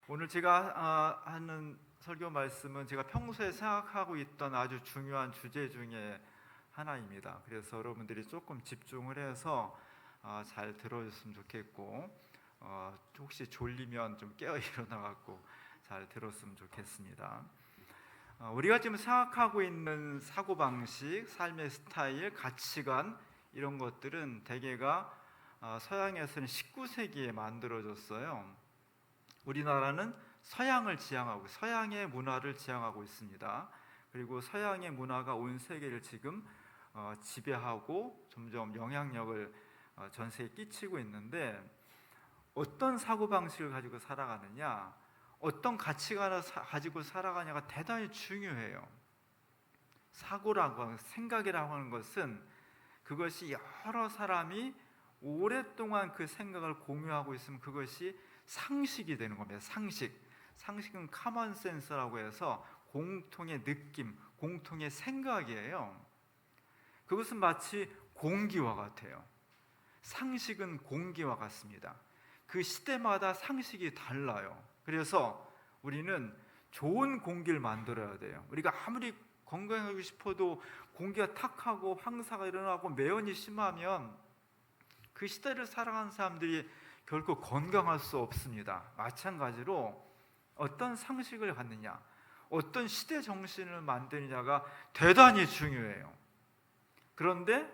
오늘 제가 하는 설교 말씀은 제가 평소에 생각하고 있던 아주 중요한 주제 중에 하나입니다. 그래서 여러분들이 조금 집중을 해서 잘 들어줬으면 좋겠고, 혹시 졸리면 좀 깨어 일어나갖고 잘 들었으면 좋겠습니다. 우리가 지금 생각하고 있는 사고방식, 삶의 스타일, 가치관 이런 것들은 대개가 서양에서는 19세기에 만들어졌어요. 우리나라는 서양을 지향하고 서양의 문화를 지향하고 있습니다. 그리고 서양의 문화가 온 세계를 지금 지배하고 점점 영향력을 전 세계에 끼치고 있는데, 어떤 사고방식을 가지고 살아가느냐, 어떤 가치관을 가지고 살아가냐가 대단히 중요해요. 사고라고 하는, 생각이라고 하는 것은 그것이 여러 사람이 오랫동안 그 생각을 공유하고 있으면 그것이 상식이 되는 겁니다. 상식은 커먼 센스라고 해서 공통의 느낌, 공통의 생각이에요. 그것은 마치 공기와 같아요. 상식은 공기와 같습니다. 그 시대마다 상식이 달라요. 그래서 우리는 좋은 공기를 만들어야 돼요. 우리가 아무리 건강하고 싶어도 공기가 탁하고 황사가 일어나고 매연이 심하면 그 시대를 살아가는 사람들이 결코 건강할 수 없습니다. 마찬가지로 어떤 상식을 갖느냐, 어떤 시대 정신을 만드느냐가 대단히 중요해요. 그런데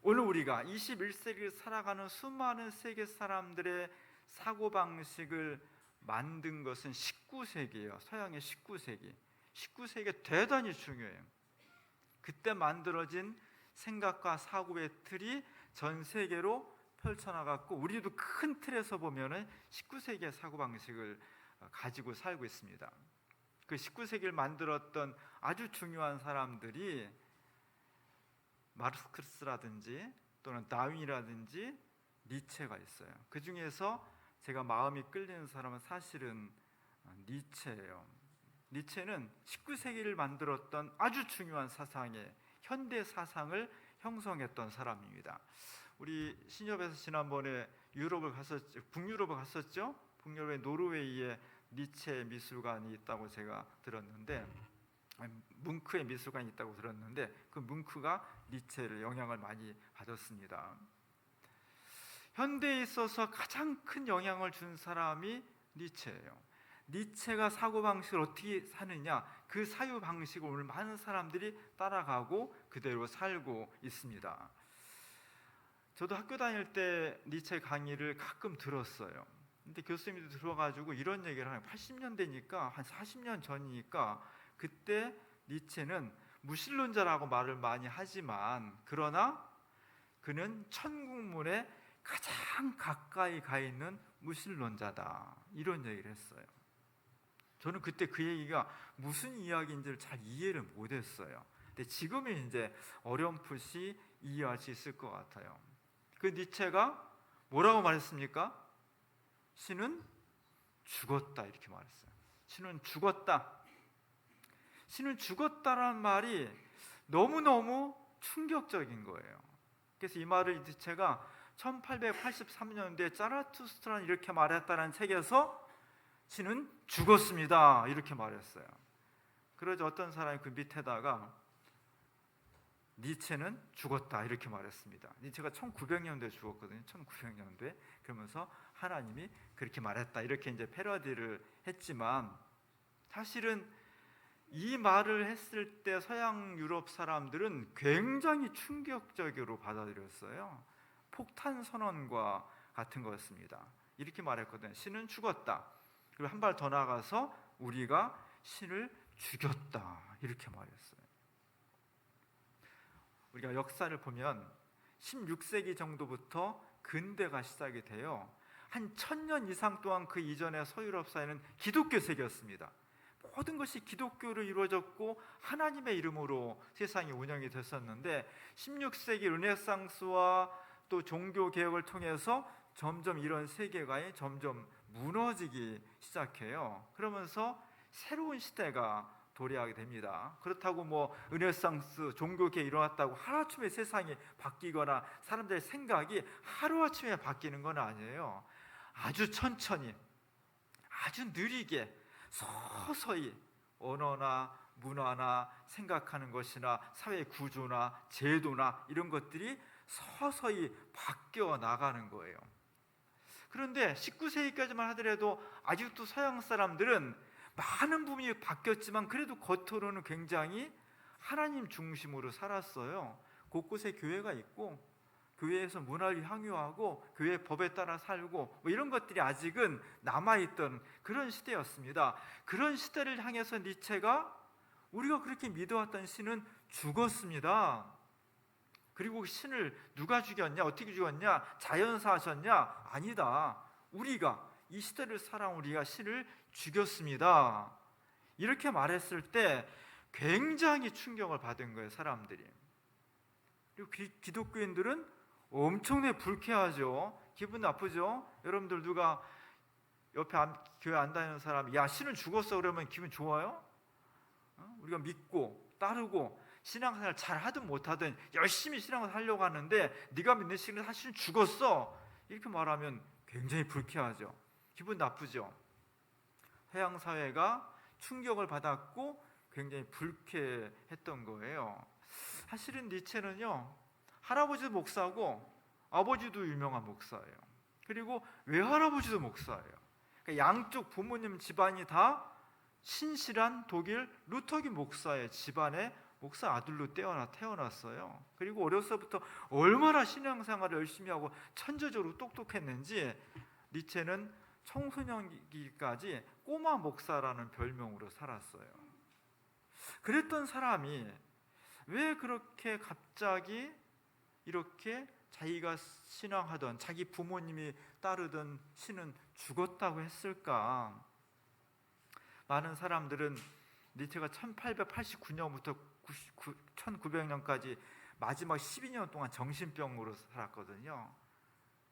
오늘 우리가 21세기를 살아가는 수많은 세계 사람들의 사고방식을 만든 것은 19세기예요. 서양의 19세기. 19세기가 대단히 중요해요. 그때 만들어진 생각과 사고의 틀이 전 세계로 펼쳐나갔고, 우리도 큰 틀에서 보면은 19세기의 사고방식을 가지고 살고 있습니다. 그 19세기를 만들었던 아주 중요한 사람들이 마르크스라든지 또는 다윈이라든지 니체가 있어요. 그 중에서 제가 마음이 끌리는 사람은 사실은 니체예요. 니체는 19세기를 만들었던 아주 중요한 사상의 현대 사상을 형성했던 사람입니다. 우리 신협에서 지난번에 북유럽을 갔었죠. 북유럽의 노르웨이에 니체 미술관이 있다고 제가 들었는데, 뭉크의 미술관이 있다고 들었는데, 그 뭉크가 니체를 영향을 많이 받았습니다. 현대에 있어서 가장 큰 영향을 준 사람이 니체예요. 니체가 사고방식을 어떻게 사느냐, 그 사유방식을 오늘 많은 사람들이 따라가고 그대로 살고 있습니다. 저도 학교 다닐 때 니체 강의를 가끔 들었어요. 근데 교수님이 들어가지고 이런 얘기를 하는, 80년대니까 한 40년 전이니까, 그때 니체는 무신론자라고 말을 많이 하지만 그러나 그는 천국문에 가장 가까이 가 있는 무신론자다, 이런 얘기를 했어요. 저는 그때 그 얘기가 무슨 이야기인지를 잘 이해를 못했어요. 근데 지금은 이제 어렴풋이 이해할 수 있을 것 같아요. 그 니체가 뭐라고 말했습니까? 신은 죽었다, 이렇게 말했어요. 신은 죽었다. 신은 죽었다라는 말이 너무너무 충격적인 거예요. 그래서 이 말을 니체가 1883년도에 자라투스트라는 이렇게 말했다는 책에서 신은 죽었습니다, 이렇게 말했어요. 그러자 어떤 사람이 그 밑에다가 니체는 죽었다, 이렇게 말했습니다. 니체가 1900년도에 죽었거든요. 1900년도에. 그러면서 하나님이 그렇게 말했다, 이렇게 이제 패러디를 했지만, 사실은 이 말을 했을 때 서양 유럽 사람들은 굉장히 충격적으로 받아들였어요. 폭탄 선언과 같은 거였습니다. 이렇게 말했거든요. 신은 죽었다. 그리고 한 발 더 나가서 우리가 신을 죽였다, 이렇게 말했어요. 우리가 역사를 보면 16세기 정도부터 근대가 시작이 돼요. 한 1000년 이상 동안 그 이전의 서유럽 사회는 기독교 세계였습니다. 모든 것이 기독교로 이루어졌고 하나님의 이름으로 세상이 운영이 됐었는데, 16세기 르네상스와 또 종교 개혁을 통해서 점점 이런 세계관이 점점 무너지기 시작해요. 그러면서 새로운 시대가 도래하게 됩니다. 그렇다고 뭐 르네상스 종교 개혁이 일어났다고 하루아침에 세상이 바뀌거나 사람들의 생각이 하루아침에 바뀌는 건 아니에요. 아주 천천히 아주 느리게 서서히 언어나 문화나 생각하는 것이나 사회 구조나 제도나 이런 것들이 서서히 바뀌어 나가는 거예요. 그런데 19세기까지만 하더라도 아직도 서양 사람들은 많은 부분이 바뀌었지만 그래도 겉으로는 굉장히 하나님 중심으로 살았어요. 곳곳에 교회가 있고 교회에서 문화를 향유하고 교회 법에 따라 살고 뭐 이런 것들이 아직은 남아있던 그런 시대였습니다. 그런 시대를 향해서 니체가 우리가 그렇게 믿어왔던 신은 죽었습니다. 그리고 신을 누가 죽였냐? 어떻게 죽였냐? 자연사하셨냐? 아니다. 우리가 이 시대를 살아온 우리가 신을 죽였습니다. 이렇게 말했을 때 굉장히 충격을 받은 거예요, 사람들이. 그리고 기독교인들은 엄청나게 불쾌하죠. 기분 나쁘죠. 여러분들 누가 옆에 교회 안 다니는 사람이 야 신은 죽었어 그러면 기분 좋아요? 우리가 믿고 따르고 신앙생활 잘 하든 못하든 열심히 신앙을 하려고 하는데 네가 믿는 신은 사실은 죽었어 이렇게 말하면 굉장히 불쾌하죠. 기분 나쁘죠. 서양 사회가 충격을 받았고 굉장히 불쾌했던 거예요. 사실은 니체는요 할아버지도 목사고 아버지도 유명한 목사예요. 그리고 외할아버지도 목사예요. 그러니까 양쪽 부모님 집안이 다 신실한 독일 루터기 목사의 집안의 목사 아들로 태어났어요. 그리고 어려서부터 얼마나 신앙생활을 열심히 하고 천재적으로 똑똑했는지 니체는 청소년기까지 꼬마 목사라는 별명으로 살았어요. 그랬던 사람이 왜 그렇게 갑자기 이렇게 자기가 신앙하던 자기 부모님이 따르던 신은 죽었다고 했을까? 많은 사람들은 니체가 1889년부터 1900년까지 마지막 12년 동안 정신병으로 살았거든요.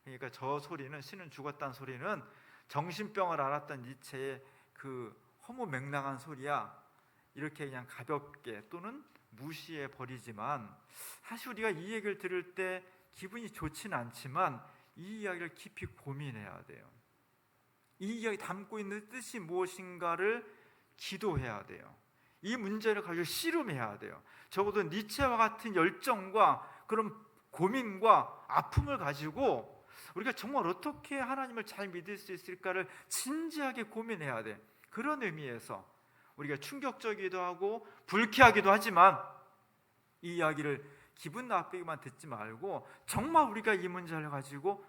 그러니까 저 소리는 신은 죽었다는 소리는 정신병을 앓았던 니체의 그 허무맹랑한 소리야. 이렇게 그냥 가볍게 또는 무시해 버리지만 사실 우리가 이 얘기를 들을 때 기분이 좋지는 않지만 이 이야기를 깊이 고민해야 돼요. 이 이야기 담고 있는 뜻이 무엇인가를 기도해야 돼요. 이 문제를 가지고 씨름해야 돼요. 적어도 니체와 같은 열정과 그런 고민과 아픔을 가지고 우리가 정말 어떻게 하나님을 잘 믿을 수 있을까를 진지하게 고민해야 돼. 그런 의미에서 우리가 충격적이기도 하고 불쾌하기도 하지만 이 이야기를 기분 나쁘게만 듣지 말고 정말 우리가 이 문제를 가지고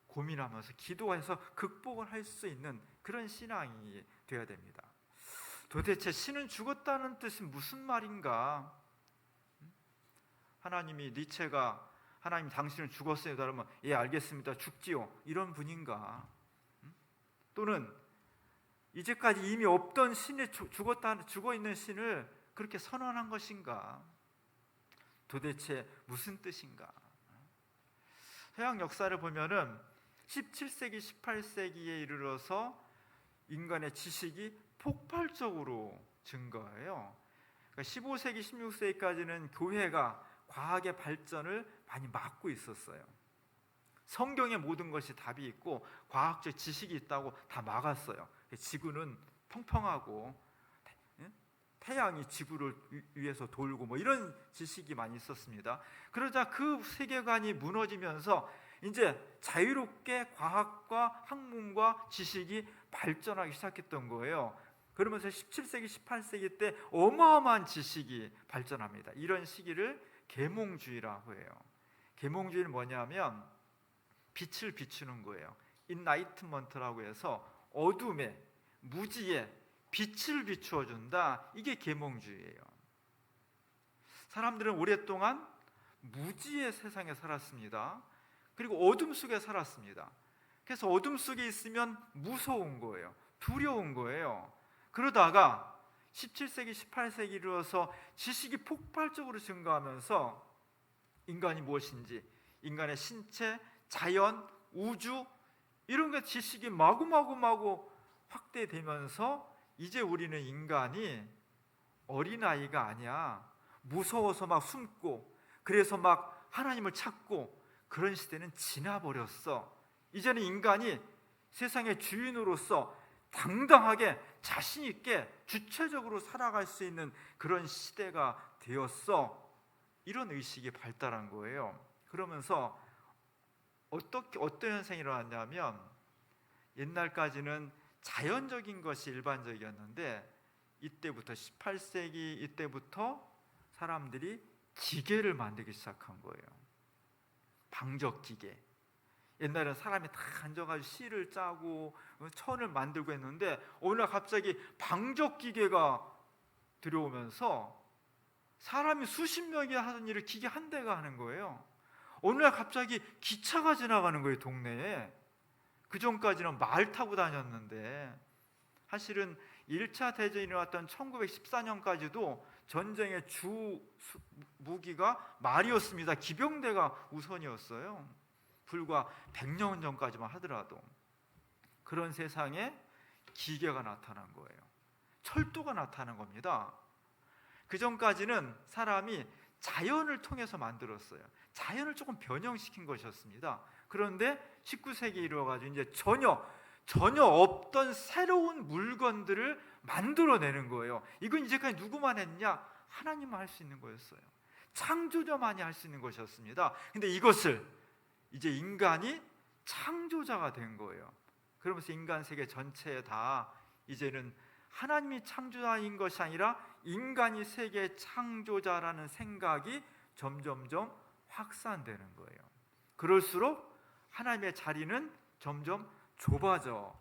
고민하면서 기도해서 극복을 할 수 있는 그런 신앙이 되어야 됩니다. 도대체 신은 죽었다는 뜻이 무슨 말인가? 하나님이 니체가 하나님 당신은 죽었어요 그러면 예 알겠습니다 죽지요 이런 분인가? 또는 이제까지 이미 없던 신이 죽어있는 신을 그렇게 선언한 것인가? 도대체 무슨 뜻인가? 서양 역사를 보면은 17세기, 18세기에 이르러서 인간의 지식이 폭발적으로 증가해요. 그러니까 15세기, 16세기까지는 교회가 과학의 발전을 많이 막고 있었어요. 성경의 모든 것이 답이 있고 과학적 지식이 있다고 다 막았어요. 지구는 평평하고 태양이 지구를 위해서 돌고 뭐 이런 지식이 많이 있었습니다. 그러자 그 세계관이 무너지면서 이제 자유롭게 과학과 학문과 지식이 발전하기 시작했던 거예요. 그러면서 17세기, 18세기 때 어마어마한 지식이 발전합니다. 이런 시기를 계몽주의라고 해요. 계몽주의는 뭐냐면 빛을 비추는 거예요. 인라이트먼트라고 해서 어둠에 무지에 빛을 비추어 준다. 이게 계몽주의예요. 사람들은 오랫동안 무지의 세상에 살았습니다. 그리고 어둠 속에 살았습니다. 그래서 어둠 속에 있으면 무서운 거예요. 두려운 거예요. 그러다가 17세기, 18세기 이르러서 지식이 폭발적으로 증가하면서 인간이 무엇인지, 인간의 신체, 자연, 우주 이런 게 지식이 마구마구 확대되면서 이제 우리는 인간이 어린아이가 아니야. 무서워서 막 숨고 그래서 막 하나님을 찾고 그런 시대는 지나버렸어. 이제는 인간이 세상의 주인으로서 당당하게 자신 있게 주체적으로 살아갈 수 있는 그런 시대가 되었어. 이런 의식이 발달한 거예요. 그러면서 어떤 현상이 일어났냐면, 옛날까지는 자연적인 것이 일반적이었는데 이때부터 18세기 이때부터 사람들이 기계를 만들기 시작한 거예요. 방적 기계. 옛날에는 사람이 다 앉아가지고 실을 짜고 천을 만들고 했는데 어느 날 갑자기 방적 기계가 들어오면서 사람이 수십 명이 하던 일을 기계 한 대가 하는 거예요. 어느 날 갑자기 기차가 지나가는 거예요, 동네에. 그 전까지는 말 타고 다녔는데, 사실은 1차 대전이 일어났던 1914년까지도 전쟁의 주 무기가 말이었습니다. 기병대가 우선이었어요. 불과 100년 전까지만 하더라도. 그런 세상에 기계가 나타난 거예요. 철도가 나타난 겁니다. 그 전까지는 사람이 자연을 통해서 만들었어요. 자연을 조금 변형시킨 것이었습니다. 그런데 19세기에 이르러가지고 이제 전혀 없던 새로운 물건들을 만들어내는 거예요. 이건 이제까지 누구만 했냐? 하나님만 할 수 있는 거였어요. 창조자만이 할 수 있는 것이었습니다. 근데 이것을 이제 인간이 창조자가 된 거예요. 그러면서 인간 세계 전체에 다 이제는 하나님이 창조자인 것이 아니라 인간이 세계 창조자라는 생각이 점점점 확산되는 거예요. 그럴수록 하나님의 자리는 점점 좁아져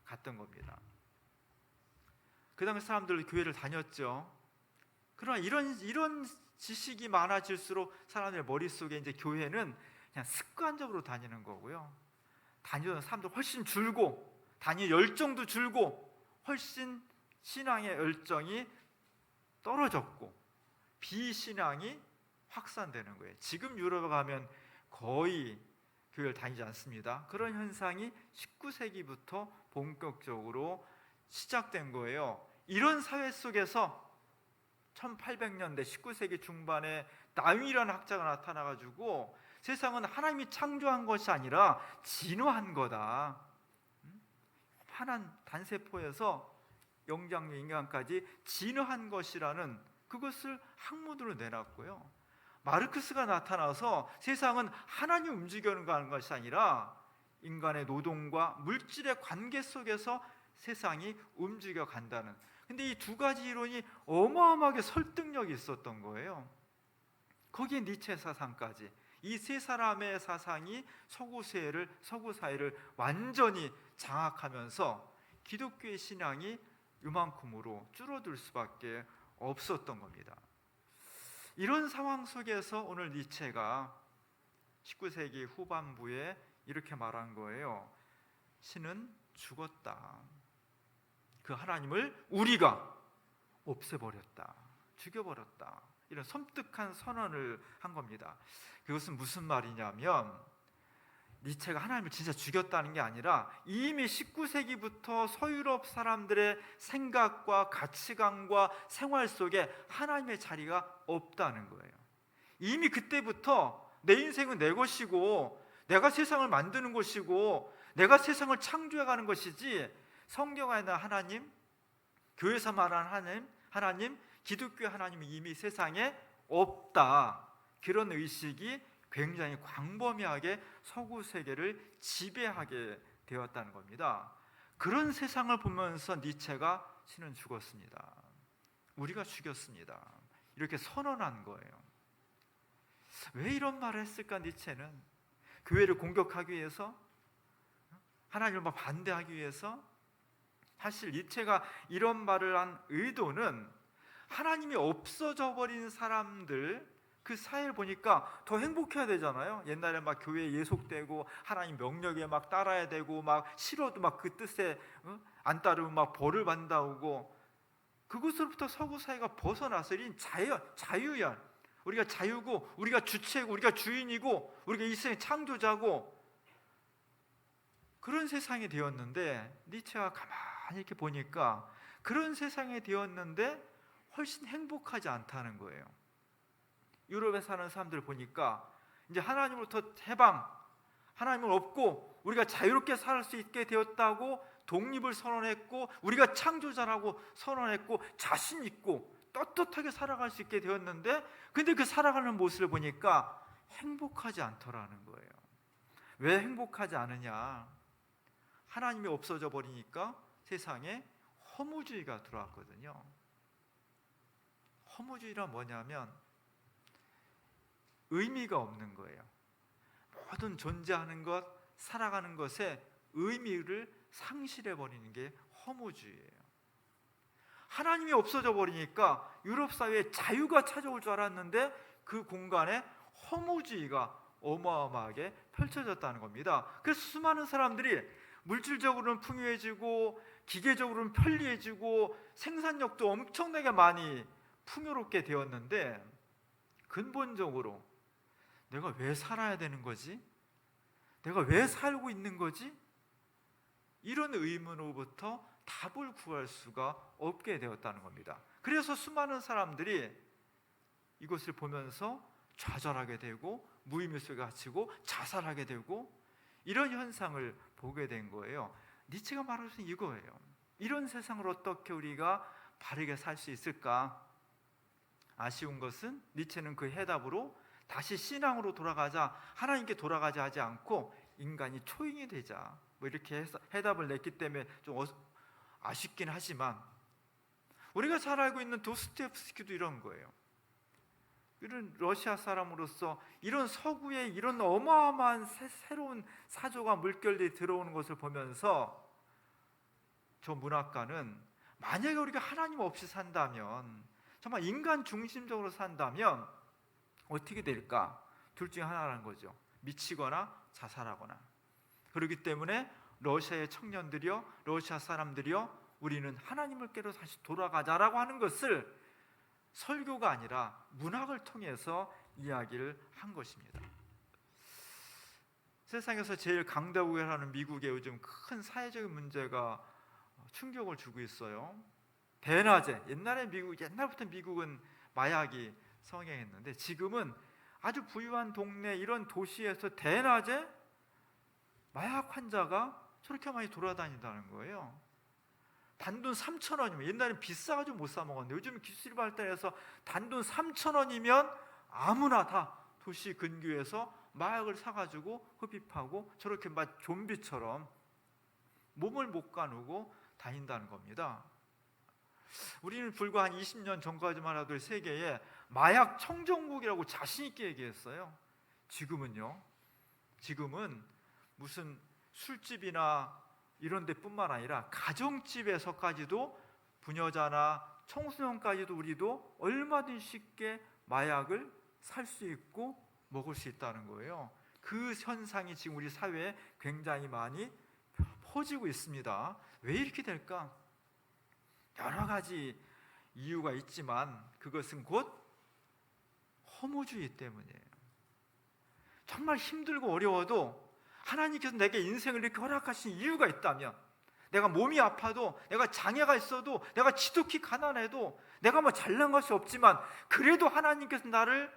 갔던 겁니다. 그 당시 사람들 교회를 다녔죠. 그러나 이런 지식이 많아질수록 사람들의 머릿속에 이제 교회는 그냥 습관적으로 다니는 거고요. 다니던 사람도 훨씬 줄고, 다니는 열정도 줄고, 훨씬 신앙의 열정이 떨어졌고, 비신앙이 확산되는 거예요. 지금 유럽에 가면 거의 교회를 다니지 않습니다. 그런 현상이 19세기부터 본격적으로 시작된 거예요. 이런 사회 속에서 1800년대 19세기 중반에 다윈이라는 학자가 나타나가지고 세상은 하나님이 창조한 것이 아니라 진화한 거다. 하나는 단세포에서 영장류 인간까지 진화한 것이라는 그것을 학문으로 내놨고요. 마르크스가 나타나서 세상은 하나님이 움직여가는 것이 아니라 인간의 노동과 물질의 관계 속에서 세상이 움직여 간다는, 근데 이 두 가지 이론이 어마어마하게 설득력이 있었던 거예요. 거기에 니체 사상까지, 이 세 사람의 사상이 서구 사회를 완전히 장악하면서 기독교의 신앙이 이만큼으로 줄어들 수밖에 없었던 겁니다. 이런 상황 속에서 오늘 니체가 19세기 후반부에 이렇게 말한 거예요. 신은 죽었다. 그 하나님을 우리가 없애버렸다. 죽여버렸다. 이런 섬뜩한 선언을 한 겁니다. 그것은 무슨 말이냐면, 니체가 하나님을 진짜 죽였다는 게 아니라 이미 19세기부터 서유럽 사람들의 생각과 가치관과 생활 속에 하나님의 자리가 없다는 거예요. 이미 그때부터 내 인생은 내 것이고 내가 세상을 만드는 것이고 내가 세상을 창조해가는 것이지, 성경에 있는 하나님, 교회에서 말하는 하나님, 기독교 하나님이 이미 세상에 없다. 그런 의식이 굉장히 광범위하게 서구 세계를 지배하게 되었다는 겁니다. 그런 세상을 보면서 니체가 신은 죽었습니다. 우리가 죽였습니다. 이렇게 선언한 거예요. 왜 이런 말을 했을까? 니체는 교회를 공격하기 위해서, 하나님을 반대하기 위해서. 사실 니체가 이런 말을 한 의도는 하나님이 없어져 버린 사람들, 그 사회를 보니까 더 행복해야 되잖아요. 옛날에 막 교회에 예속되고 하나님 명령에 막 따라야 되고 막 싫어도 막 그 뜻에 안 따르면 막 벌을 받는다고, 그것으로부터 서구 사회가 벗어나서 이런 자유야. 우리가 자유고 우리가 주체고 우리가 주인이고 우리가 이 세상의 창조자고, 그런 세상이 되었는데, 니체가 가만히 이렇게 보니까 그런 세상이 되었는데 훨씬 행복하지 않다는 거예요. 유럽에 사는 사람들 보니까 이제 하나님으로부터 해방, 하나님을 없고 우리가 자유롭게 살 수 있게 되었다고 독립을 선언했고 우리가 창조자라고 선언했고 자신 있고 떳떳하게 살아갈 수 있게 되었는데, 근데 그 살아가는 모습을 보니까 행복하지 않더라는 거예요. 왜 행복하지 않으냐? 하나님이 없어져 버리니까 세상에 허무주의가 들어왔거든요. 허무주의란 뭐냐면 의미가 없는 거예요. 모든 존재하는 것, 살아가는 것에 의미를 상실해 버리는 게 허무주의예요. 하나님이 없어져 버리니까 유럽 사회에 자유가 찾아올 줄 알았는데 그 공간에 허무주의가 어마어마하게 펼쳐졌다는 겁니다. 그래서 수많은 사람들이 물질적으로는 풍요해지고 기계적으로는 편리해지고 생산력도 엄청나게 많이 풍요롭게 되었는데, 근본적으로 내가 왜 살아야 되는 거지? 내가 왜 살고 있는 거지? 이런 의문으로부터 답을 구할 수가 없게 되었다는 겁니다. 그래서 수많은 사람들이 이것을 보면서 좌절하게 되고 무의미 속에 갇히고 자살하게 되고 이런 현상을 보게 된 거예요. 니체가 말할 수 있는 이거예요. 이런 세상을 어떻게 우리가 바르게 살 수 있을까? 아쉬운 것은 니체는 그 해답으로 다시 신앙으로 돌아가자, 하나님께 돌아가자 하지 않고 인간이 초인이 되자 뭐 이렇게 해답을 냈기 때문에 좀 아쉽긴 하지만, 우리가 잘 알고 있는 도스토옙스키도 이런 거예요. 이런 러시아 사람으로서 이런 서구의 이런 어마어마한 새로운 사조가 물결이 들어오는 것을 보면서 저 문학가는 만약에 우리가 하나님 없이 산다면, 정말 인간 중심적으로 산다면 어떻게 될까? 둘 중에 하나라는 거죠. 미치거나 자살하거나. 그렇기 때문에 러시아의 청년들이여, 러시아 사람들이여, 우리는 하나님을께로 다시 돌아가자라고 하는 것을 설교가 아니라 문학을 통해서 이야기를 한 것입니다. 세상에서 제일 강대국이라는 미국의 요즘 큰 사회적인 문제가 충격을 주고 있어요. 대낮에, 옛날부터 미국은 마약이 성행했는데 지금은 아주 부유한 동네 이런 도시에서 대낮에 마약 환자가 저렇게 많이 돌아다닌다는 거예요. 단돈 3,000원이면, 옛날엔 비싸가지고 못 사 먹었는데 요즘 기술이 발달해서 단돈 3,000원이면 아무나 다 도시 근교에서 마약을 사가지고 흡입하고 저렇게 막 좀비처럼 몸을 못 가누고 다닌다는 겁니다. 우리는 불과 한 20년 전까지만 해도 세계에 마약 청정국이라고 자신 있게 얘기했어요. 지금은 무슨 술집이나 이런 데뿐만 아니라 가정집에서까지도 부녀자나 청소년까지도 우리도 얼마든지 쉽게 마약을 살 수 있고 먹을 수 있다는 거예요. 그 현상이 지금 우리 사회에 굉장히 많이 퍼지고 있습니다. 왜 이렇게 될까? 여러 가지 이유가 있지만 그것은 곧 허무주의 때문이에요. 정말 힘들고 어려워도 하나님께서 내게 인생을 이렇게 허락하신 이유가 있다면, 내가 몸이 아파도, 내가 장애가 있어도, 내가 지독히 가난해도, 내가 뭐 잘난 것이 없지만 그래도 하나님께서 나를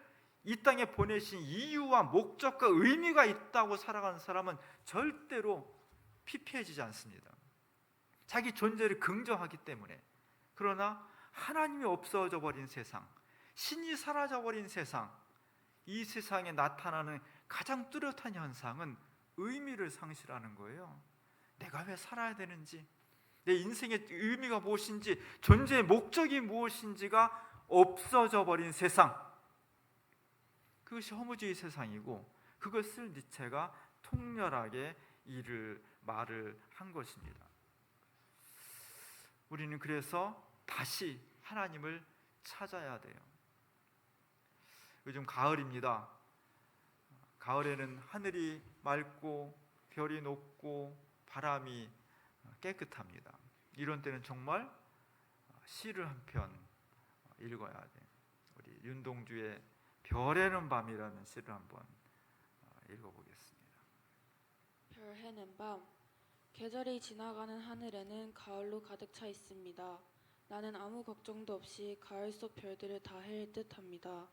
이 땅에 보내신 이유와 목적과 의미가 있다고 살아가는 사람은 절대로 피폐해지지 않습니다. 자기 존재를 긍정하기 때문에. 그러나 하나님이 없어져 버린 세상, 신이 사라져 버린 세상, 이 세상에 나타나는 가장 뚜렷한 현상은 의미를 상실하는 거예요. 내가 왜 살아야 되는지, 내 인생의 의미가 무엇인지, 존재의 목적이 무엇인지가 없어져 버린 세상, 그것이 허무주의 세상이고, 그것을 니체가 통렬하게 말을 한 것입니다. 우리는 그래서 다시 하나님을 찾아야 돼요. 요즘 가을입니다. 가을에는 하늘이 맑고 별이 높고 바람이 깨끗합니다. 이런 때는 정말 시를 한 편 읽어야 돼. 우리 윤동주의 별에는 밤이라는 시를 한번 읽어보겠습니다. 별해는 밤, 계절이 지나가는 하늘에는 가을로 가득 차 있습니다. 나는 아무 걱정도 없이 가을 속 별들을 다 헤일 듯합니다.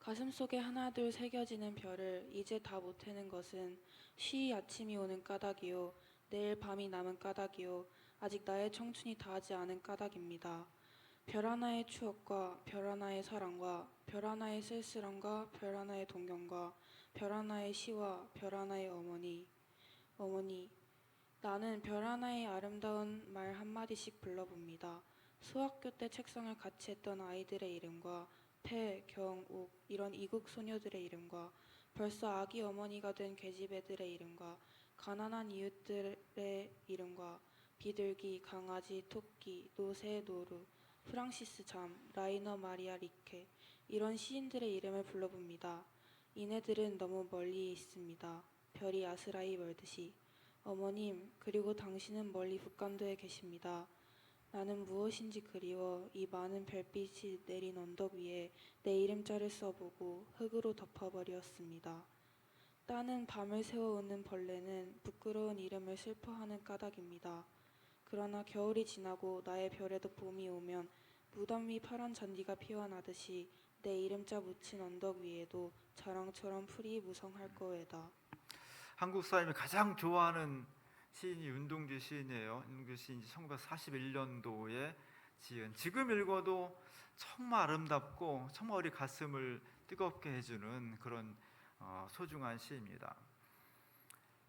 가슴속에 하나둘 새겨지는 별을 이제 다 못 헤는 것은 쉬이 아침이 오는 까닭이요, 내일 밤이 남은 까닭이요, 아직 나의 청춘이 다하지 않은 까닭입니다. 별 하나의 추억과 별 하나의 사랑과 별 하나의 쓸쓸함과 별 하나의 동경과 별 하나의 시와 별 하나의 어머니, 나는 별 하나의 아름다운 말 한마디씩 불러봅니다. 수학교 때 책상을 같이 했던 아이들의 이름과 태, 경, 옥 이런 이국 소녀들의 이름과 벌써 아기 어머니가 된 계집애들의 이름과 가난한 이웃들의 이름과 비둘기, 강아지, 토끼, 노새, 노루, 프랑시스 잠, 라이너 마리아 리케 이런 시인들의 이름을 불러봅니다. 이네들은 너무 멀리 있습니다. 별이 아스라이 멀듯이. 어머님, 그리고 당신은 멀리 북간도에 계십니다. 나는 무엇인지 그리워 이 많은 별빛이 내린 언덕 위에 내 이름자를 써보고 흙으로 덮어버렸습니다. 따는 밤을 새워오는 벌레는 부끄러운 이름을 슬퍼하는 까닭입니다. 그러나 겨울이 지나고 나의 별에도 봄이 오면 무덤 위 파란 잔디가 피어나듯이 내 이름자 묻힌 언덕 위에도 자랑처럼 풀이 무성할 거에다. 한국 사람이 가장 좋아하는 시인이 윤동주 시인이에요. 윤동주 시인이 1941년도에 지은, 지금 읽어도 정말 아름답고 정말 우리 가슴을 뜨겁게 해주는 그런 소중한 시입니다.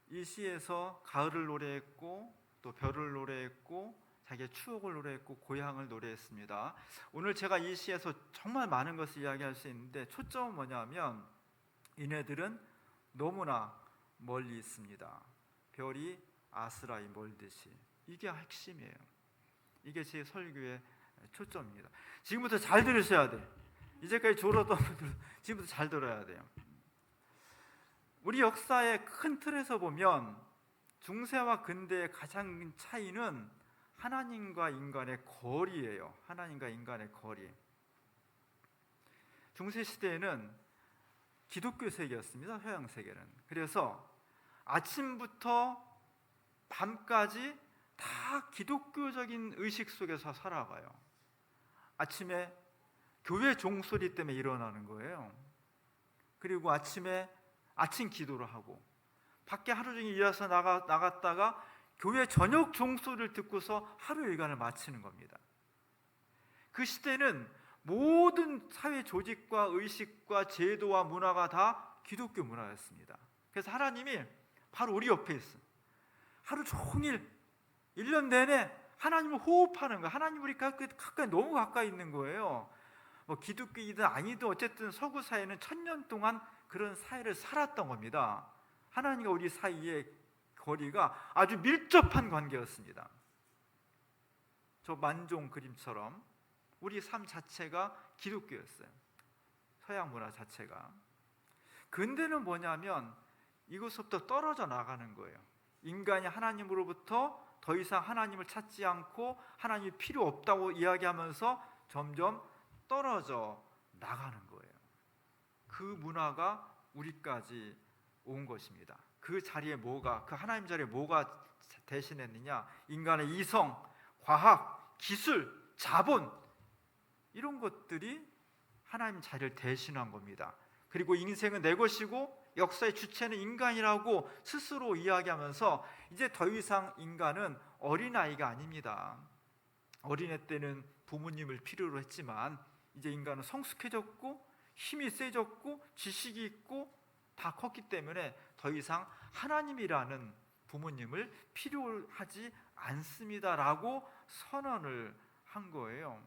이 시에서 가을을 노래했고 또 별을 노래했고 자기의 추억을 노래했고 고향을 노래했습니다. 오늘 제가 이 시에서 정말 많은 것을 이야기할 수 있는데 초점은 뭐냐면 이네들은 너무나 멀리 있습니다. 별이 아스라이 멀듯이. 이게 핵심이에요. 이게 제 설교의 초점입니다. 지금부터 잘 들으셔야 돼. 이제까지 졸았던 분들 지금부터 잘 들어야 돼요. 우리 역사의 큰 틀에서 보면 중세와 근대의 가장 큰 차이는 하나님과 인간의 거리예요. 하나님과 인간의 거리. 중세 시대에는 기독교 세계였습니다. 서양 세계는. 그래서 아침부터 밤까지 다 기독교적인 의식 속에서 살아가요. 아침에 교회 종소리 때문에 일어나는 거예요. 그리고 아침에 아침 기도를 하고 밖에 하루 종일 일해서 나갔다가 교회 저녁 종소리를 듣고서 하루 일과를 마치는 겁니다. 그 시대는 모든 사회 조직과 의식과 제도와 문화가 다 기독교 문화였습니다. 그래서 하나님이 바로 우리 옆에 있어요. 하루 종일 1년 내내 하나님을 호흡하는 거예요. 하나님 우리 가까이 너무 가까이 있는 거예요. 뭐 기독교이든 아니든 어쨌든 서구 사회는 1000년 동안 그런 사회를 살았던 겁니다. 하나님과 우리 사이의 거리가 아주 밀접한 관계였습니다. 저 만종 그림처럼 우리 삶 자체가 기독교였어요. 서양 문화 자체가. 근대는 뭐냐면 이곳부터 떨어져 나가는 거예요. 인간이 하나님으로부터 더 이상 하나님을 찾지 않고 하나님이 필요 없다고 이야기하면서 점점 떨어져 나가는 거예요. 그 문화가 우리까지 온 것입니다. 그 자리에 그 하나님 자리에 뭐가 대신했느냐? 인간의 이성, 과학, 기술, 자본 이런 것들이 하나님 자리를 대신한 겁니다. 그리고 인생은 내 것이고 역사의 주체는 인간이라고 스스로 이야기하면서 이제 더 이상 인간은 어린아이가 아닙니다. 어린애 때는 부모님을 필요로 했지만 이제 인간은 성숙해졌고 힘이 세졌고 지식이 있고 다 컸기 때문에 더 이상 하나님이라는 부모님을 필요하지 않습니다라고 선언을 한 거예요.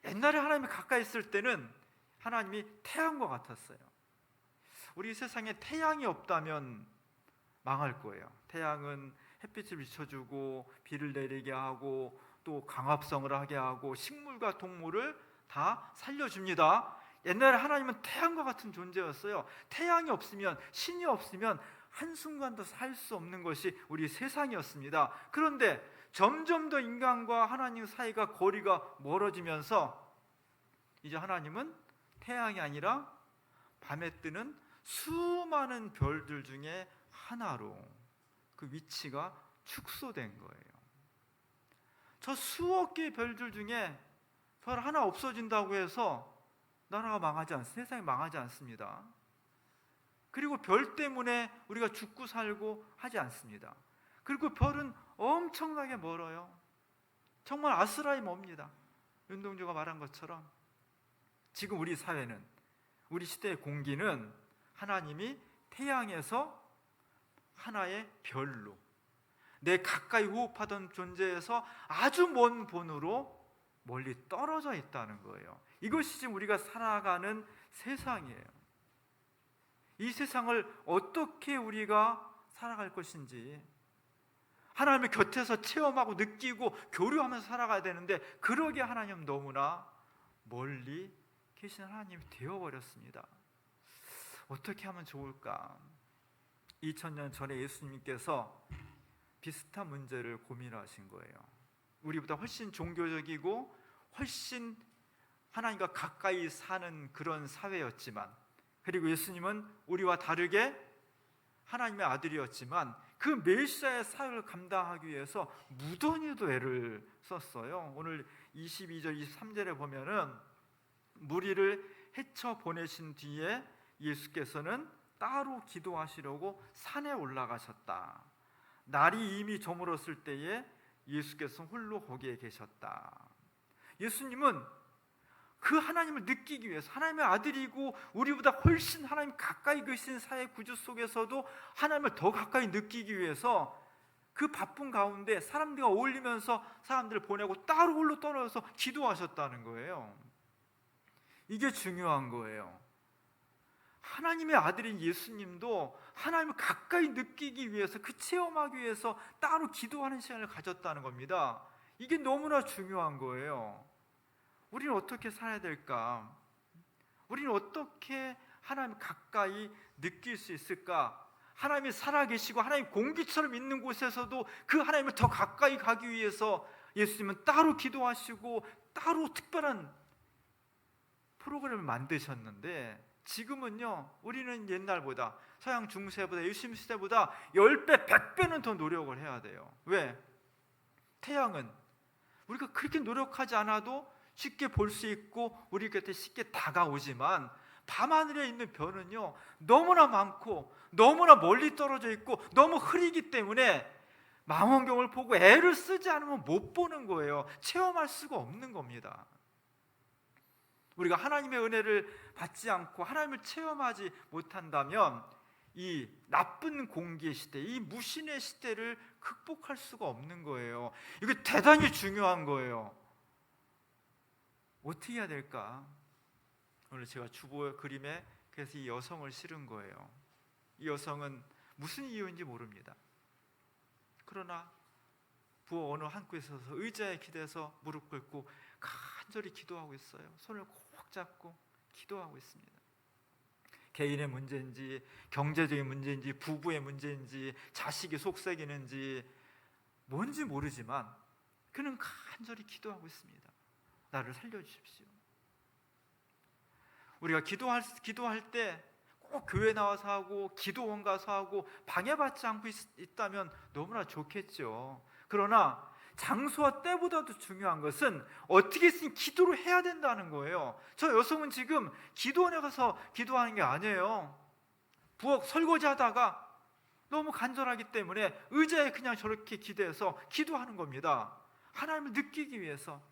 옛날에 하나님이 가까이 있을 때는 하나님이 태양과 같았어요. 우리 세상에 태양이 없다면 망할 거예요. 태양은 햇빛을 비춰주고 비를 내리게 하고 또 강합성을 하게 하고 식물과 동물을 다 살려줍니다. 옛날에 하나님은 태양과 같은 존재였어요. 태양이 없으면, 신이 없으면 한순간도 살 수 없는 것이 우리 세상이었습니다. 그런데 점점 더 인간과 하나님 사이가 거리가 멀어지면서 이제 하나님은 태양이 아니라 밤에 뜨는 수많은 별들 중에 하나로 그 위치가 축소된 거예요. 저 수억 개의 별들 중에 별 하나 없어진다고 해서 나라가 망하지 않습니다. 세상이 망하지 않습니다. 그리고 별 때문에 우리가 죽고 살고 하지 않습니다. 그리고 별은 엄청나게 멀어요. 정말 아스라이 멉니다. 윤동주가 말한 것처럼 지금 우리 사회는, 우리 시대의 공기는 하나님이 태양에서 하나의 별로, 내 가까이 호흡하던 존재에서 아주 먼 본으로 멀리 떨어져 있다는 거예요. 이것이 지금 우리가 살아가는 세상이에요. 이 세상을 어떻게 우리가 살아갈 것인지, 하나님의 곁에서 체험하고 느끼고 교류하면서 살아가야 되는데, 그러게 하나님 너무나 멀리 계신 하나님이 되어버렸습니다. 어떻게 하면 좋을까? 2000년 전에 예수님께서 비슷한 문제를 고민하신 거예요. 우리보다 훨씬 종교적이고 훨씬 하나님과 가까이 사는 그런 사회였지만, 그리고 예수님은 우리와 다르게 하나님의 아들이었지만 그 메시아의 사역을 감당하기 위해서 무던히도 애를 썼어요. 오늘 22절 23절에 보면은 무리를 헤쳐 보내신 뒤에 예수께서는 따로 기도하시려고 산에 올라가셨다. 날이 이미 저물었을 때에 예수께서 홀로 거기에 계셨다. 예수님은 그 하나님을 느끼기 위해서, 하나님의 아들이고 우리보다 훨씬 하나님 가까이 계신 사회 구조 속에서도 하나님을 더 가까이 느끼기 위해서 그 바쁜 가운데 사람들과 어울리면서 사람들을 보내고 따로 홀로 떨어져서 기도하셨다는 거예요. 이게 중요한 거예요. 하나님의 아들인 예수님도 하나님을 가까이 느끼기 위해서, 그 체험하기 위해서 따로 기도하는 시간을 가졌다는 겁니다. 이게 너무나 중요한 거예요. 우리는 어떻게 살아야 될까? 우리는 어떻게 하나님을 가까이 느낄 수 있을까? 하나님이 살아계시고 하나님 공기처럼 있는 곳에서도 그 하나님을 더 가까이 가기 위해서 예수님은 따로 기도하시고 따로 특별한 프로그램을 만드셨는데, 지금은요, 우리는 옛날보다, 서양 중세보다, 예수님 시대보다 10배, 100배는 더 노력을 해야 돼요. 왜? 태양은 우리가 그렇게 노력하지 않아도 쉽게 볼 수 있고 우리 곁에 쉽게 다가오지만, 밤하늘에 있는 별은요 너무나 많고 너무나 멀리 떨어져 있고 너무 흐리기 때문에 망원경을 보고 애를 쓰지 않으면 못 보는 거예요. 체험할 수가 없는 겁니다. 우리가 하나님의 은혜를 받지 않고 하나님을 체험하지 못한다면 이 나쁜 공기의 시대, 이 무신의 시대를 극복할 수가 없는 거예요. 이게 대단히 중요한 거예요. 어떻게 해야 될까? 오늘 제가 주보 그림에 그래서 이 여성을 실은 거예요. 이 여성은 무슨 이유인지 모릅니다. 그러나 부엌 어느 한 곳에 서서 의자에 기대서 무릎 꿇고 간절히 기도하고 있어요. 손을 꼭 잡고 기도하고 있습니다. 개인의 문제인지, 경제적인 문제인지, 부부의 문제인지, 자식이 속삭이는지 뭔지 모르지만 그는 간절히 기도하고 있습니다. 나를 살려주십시오. 우리가 기도할 때 꼭 교회 나와서 하고 기도원 가서 하고 방해받지 않고 있다면 너무나 좋겠죠. 그러나 장소와 때보다도 중요한 것은 어떻게 해서든 기도를 해야 된다는 거예요. 저 여성은 지금 기도원에 가서 기도하는 게 아니에요. 부엌 설거지 하다가 너무 간절하기 때문에 의자에 그냥 저렇게 기대서 기도하는 겁니다. 하나님을 느끼기 위해서,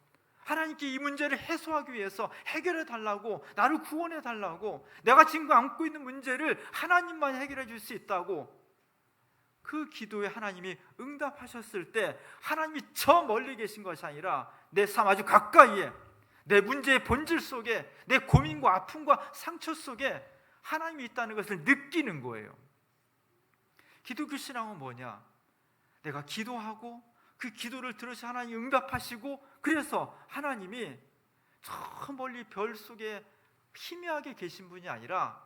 하나님께 이 문제를 해소하기 위해서 해결해 달라고, 나를 구원해 달라고, 내가 지금 안고 있는 문제를 하나님만 해결해 줄 수 있다고. 그 기도에 하나님이 응답하셨을 때 하나님이 저 멀리 계신 것이 아니라 내 삶 아주 가까이에, 내 문제의 본질 속에, 내 고민과 아픔과 상처 속에 하나님이 있다는 것을 느끼는 거예요. 기독교 신앙은 뭐냐? 내가 기도하고 그 기도를 들으시 하나님이 응답하시고, 그래서 하나님이 저 멀리 별 속에 희미하게 계신 분이 아니라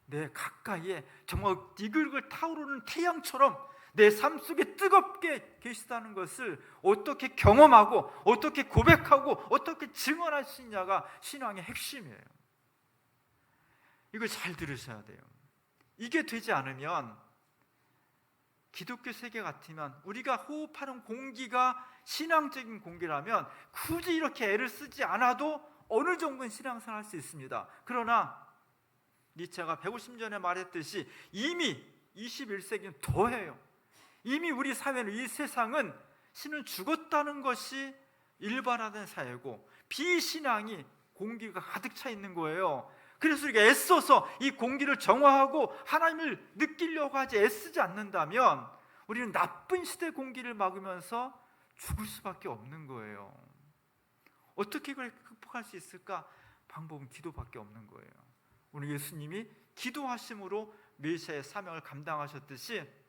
내 가까이에 정말 이글이글 타오르는 태양처럼 내 삶 속에 뜨겁게 계시다는 것을 어떻게 경험하고 어떻게 고백하고 어떻게 증언할 수 있냐가 신앙의 핵심이에요. 이걸 잘 들으셔야 돼요. 이게 되지 않으면, 기독교 세계 같으면, 우리가 호흡하는 공기가 신앙적인 공기라면 굳이 이렇게 애를 쓰지 않아도 어느 정도는 신앙생활 할 수 있습니다. 그러나 니체가 150년에 말했듯이 이미 21세기는 더해요. 이미 우리 사회는, 이 세상은 신은 죽었다는 것이 일반화된 사회고 비신앙이 공기가 가득 차 있는 거예요. 그래서 우리가 애써서 이 공기를 정화하고 하나님을 느끼려고 하지 애쓰지 않는다면 우리는 나쁜 시대 공기를 막으면서 죽을 수밖에 없는 거예요. 어떻게 그걸 극복할 수 있을까? 방법은 기도밖에 없는 거예요. 오늘 예수님이 기도하심으로 메시아의 사명을 감당하셨듯이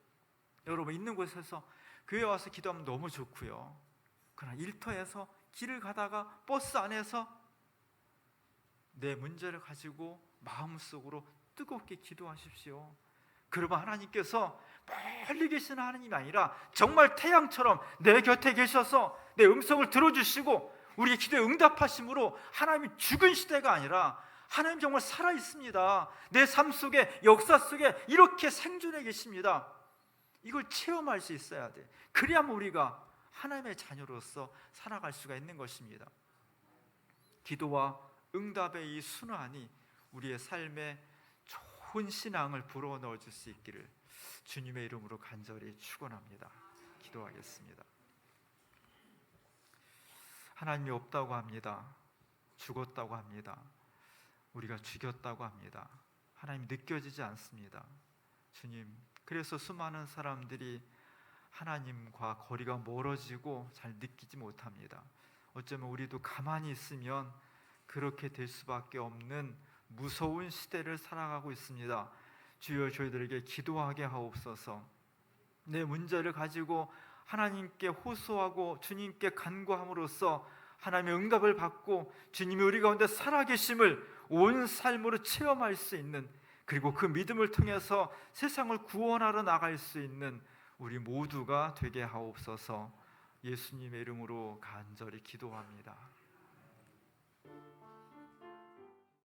여러분 있는 곳에서 교회 와서 기도하면 너무 좋고요. 그러나 일터에서 길을 가다가 버스 안에서 내 문제를 가지고 마음속으로 뜨겁게 기도하십시오. 그러면 하나님께서 멀리 계시는 하나님이 아니라 정말 태양처럼 내 곁에 계셔서 내 음성을 들어주시고 우리의 기도에 응답하심으로 하나님이 죽은 시대가 아니라 하나님 정말 살아있습니다. 내 삶 속에, 역사 속에 이렇게 생존해 계십니다. 이걸 체험할 수 있어야 돼. 그래야만 우리가 하나님의 자녀로서 살아갈 수가 있는 것입니다. 기도와 응답의 이 순환이 우리의 삶에 좋은 신앙을 불어 넣어줄 수 있기를 주님의 이름으로 간절히 축원합니다. 기도하겠습니다. 하나님이 없다고 합니다. 죽었다고 합니다. 우리가 죽였다고 합니다. 하나님 느껴지지 않습니다. 주님, 그래서 수많은 사람들이 하나님과 거리가 멀어지고 잘 느끼지 못합니다. 어쩌면 우리도 가만히 있으면 그렇게 될 수밖에 없는 무서운 시대를 살아가고 있습니다. 주여, 저희들에게 기도하게 하옵소서. 내 문제를 가지고 하나님께 호소하고 주님께 간구함으로써 하나님의 응답을 받고 주님이 우리 가운데 살아계심을 온 삶으로 체험할 수 있는, 그리고 그 믿음을 통해서 세상을 구원하러 나갈 수 있는 우리 모두가 되게 하옵소서. 예수님의 이름으로 간절히 기도합니다.